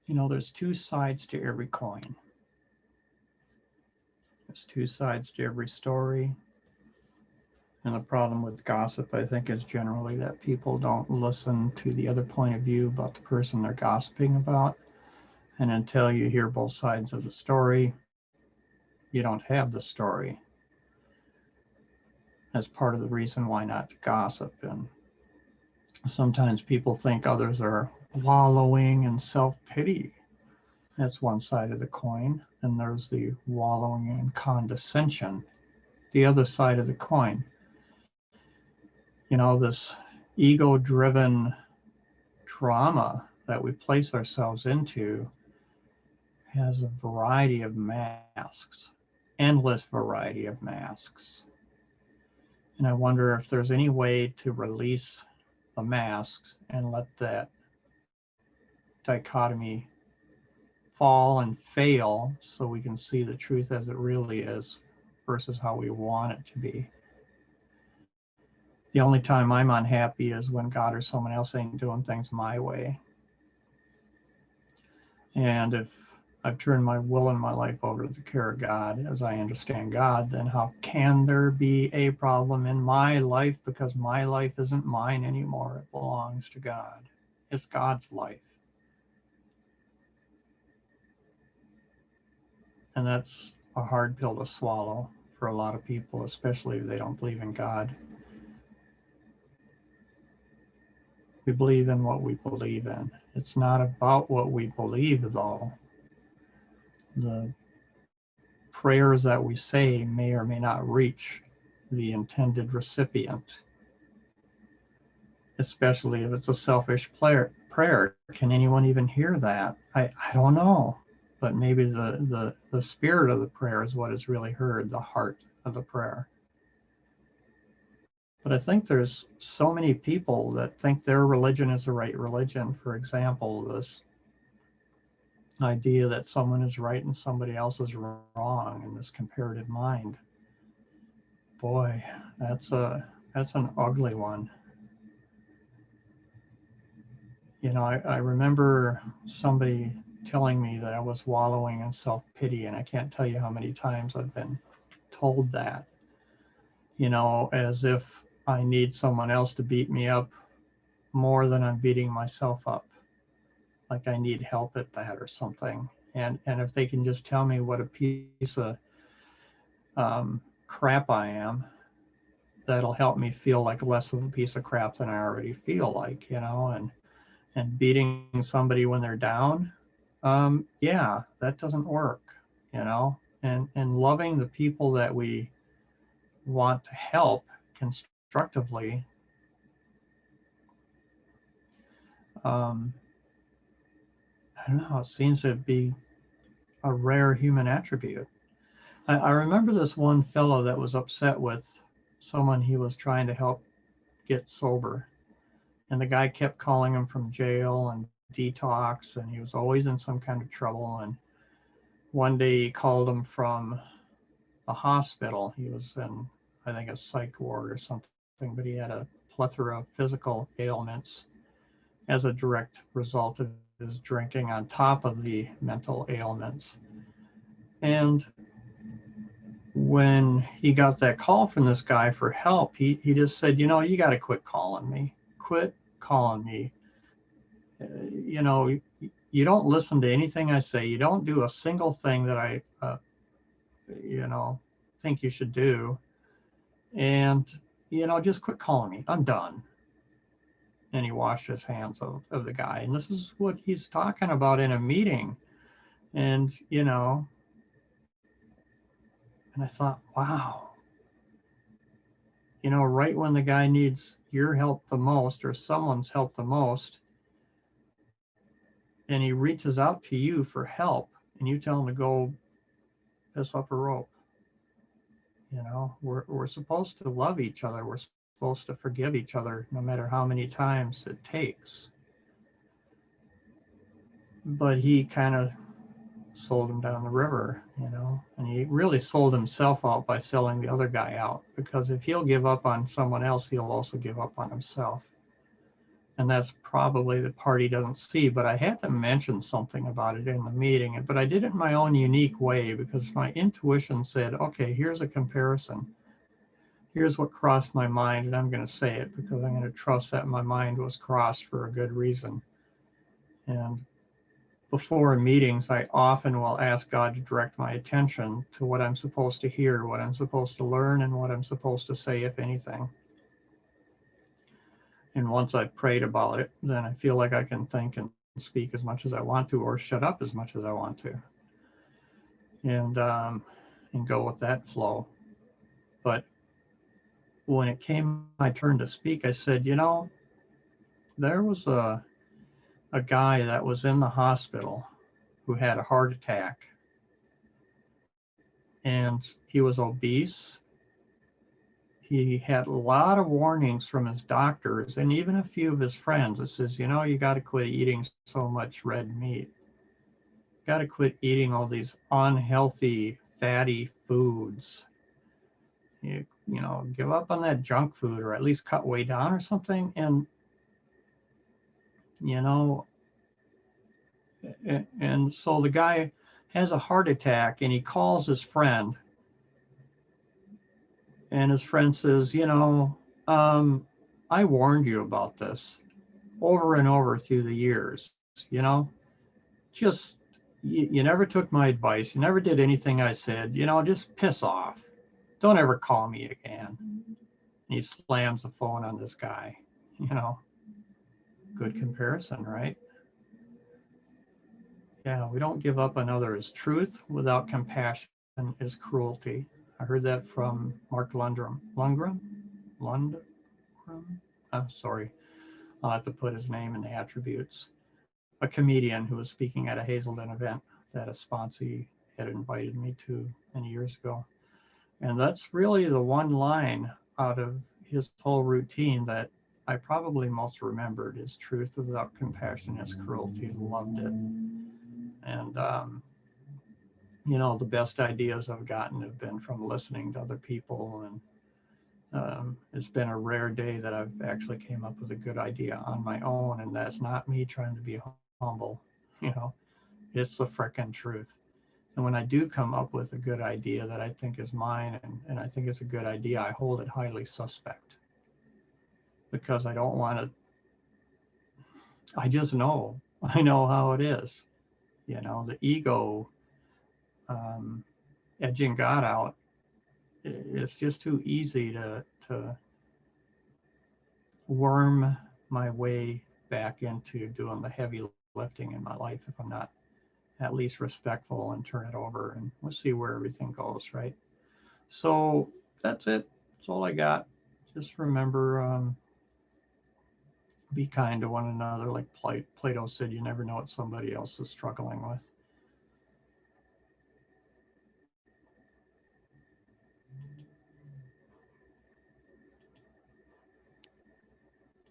There's two sides to every coin. There's two sides to every story. And the problem with gossip, I think, is generally that people don't listen to the other point of view about the person they're gossiping about. And until you hear both sides of the story, you don't have the story. That's part of the reason why not to gossip. And sometimes people think others are wallowing in self-pity. That's one side of the coin. And there's the wallowing in condescension, the other side of the coin. This ego-driven trauma that we place ourselves into has a variety of masks, endless variety of masks. And I wonder if there's any way to release the masks and let that dichotomy fall and fail so we can see the truth as it really is versus how we want it to be. The only time I'm unhappy is when God or someone else ain't doing things my way. And if I've turned my will and my life over to the care of God as I understand God, then how can there be a problem in my life? Because my life isn't mine anymore. It belongs to God. It's God's life. And that's a hard pill to swallow for a lot of people, especially if they don't believe in God. We believe in what we believe in. It's not about what we believe, though. The prayers that we say may or may not reach the intended recipient, especially if it's a selfish prayer. Can anyone even hear that? I don't know, but maybe the spirit of the prayer is what is really heard, the heart of the prayer. But I think there's so many people that think their religion is the right religion. For example, this idea that someone is right and somebody else is wrong in this comparative mind. Boy, that's an ugly one. I remember somebody telling me that I was wallowing in self-pity, and I can't tell you how many times I've been told that, as if I need someone else to beat me up more than I'm beating myself up. Like I need help at that or something. And if they can just tell me what a piece of crap I am, that'll help me feel like less of a piece of crap than I already feel like, and beating somebody when they're down, yeah, that doesn't work, and loving the people that we want to help constructively, I don't know, it seems to be a rare human attribute. I remember this one fellow that was upset with someone he was trying to help get sober. And the guy kept calling him from jail and detox, and he was always in some kind of trouble. And one day he called him from the hospital. He was in, I think, a psych ward or something, but he had a plethora of physical ailments as a direct result of his drinking on top of the mental ailments. And when he got that call from this guy for help, he just said, you got to quit calling me. Quit calling me. You don't listen to anything I say. You don't do a single thing that I, think you should do. And, just quit calling me. I'm done. And he washed his hands of the guy. And this is what he's talking about in a meeting. And, and I thought, wow, right when the guy needs your help the most or someone's help the most, and he reaches out to you for help, and you tell him to go piss up a rope. We're supposed to love each other. We're supposed to forgive each other, no matter how many times it takes. But he kind of sold him down the river, and he really sold himself out by selling the other guy out, because if he'll give up on someone else, he'll also give up on himself. And that's probably the part he doesn't see, but I had to mention something about it in the meeting, but I did it in my own unique way because my intuition said, okay, here's a comparison. Here's what crossed my mind, and I'm going to say it because I'm going to trust that my mind was crossed for a good reason. And before meetings, I often will ask God to direct my attention to what I'm supposed to hear, what I'm supposed to learn, and what I'm supposed to say, if anything. And once I've prayed about it, then I feel like I can think and speak as much as I want to, or shut up as much as I want to, and go with that flow. But when it came my turn to speak, I said, you know, there was a guy that was in the hospital who had a heart attack, and he was obese. He had a lot of warnings from his doctors and even a few of his friends that says, you know, you got to quit eating so much red meat. You got to quit eating all these unhealthy, fatty foods. You know, give up on that junk food, or at least cut way down or something. And, you know, and so the guy has a heart attack and he calls his friend. And his friend says, you know, I warned you about this over and over through the years, you know, just, you never took my advice. You never did anything I said, you know, just piss off. Don't ever call me again. And he slams the phone on this guy, you know, good comparison, right? Yeah, we don't give up on others. Truth without compassion is cruelty. I heard that from Mark Lundholm. Lundgren? I'm sorry. I'll have to put his name in the attributes. A comedian who was speaking at a Hazelden event that a Sponsee had invited me to many years ago. And that's really the one line out of his whole routine that I probably most remembered is truth without compassion is cruelty. Loved it. And, you know, the best ideas I've gotten have been from listening to other people. And it's been a rare day that I've actually came up with a good idea on my own. And that's not me trying to be humble, you know, it's the frickin' truth. And when I do come up with a good idea that I think is mine, and I think it's a good idea, I hold it highly suspect because I don't want to, I just know, I know how it is. You know, the ego edging God out, it's just too easy to worm my way back into doing the heavy lifting in my life if I'm not at least respectful and turn it over, and we'll see where everything goes, right? So that's it. That's all I got. Just remember, be kind to one another. Like Plato said, you never know what somebody else is struggling with.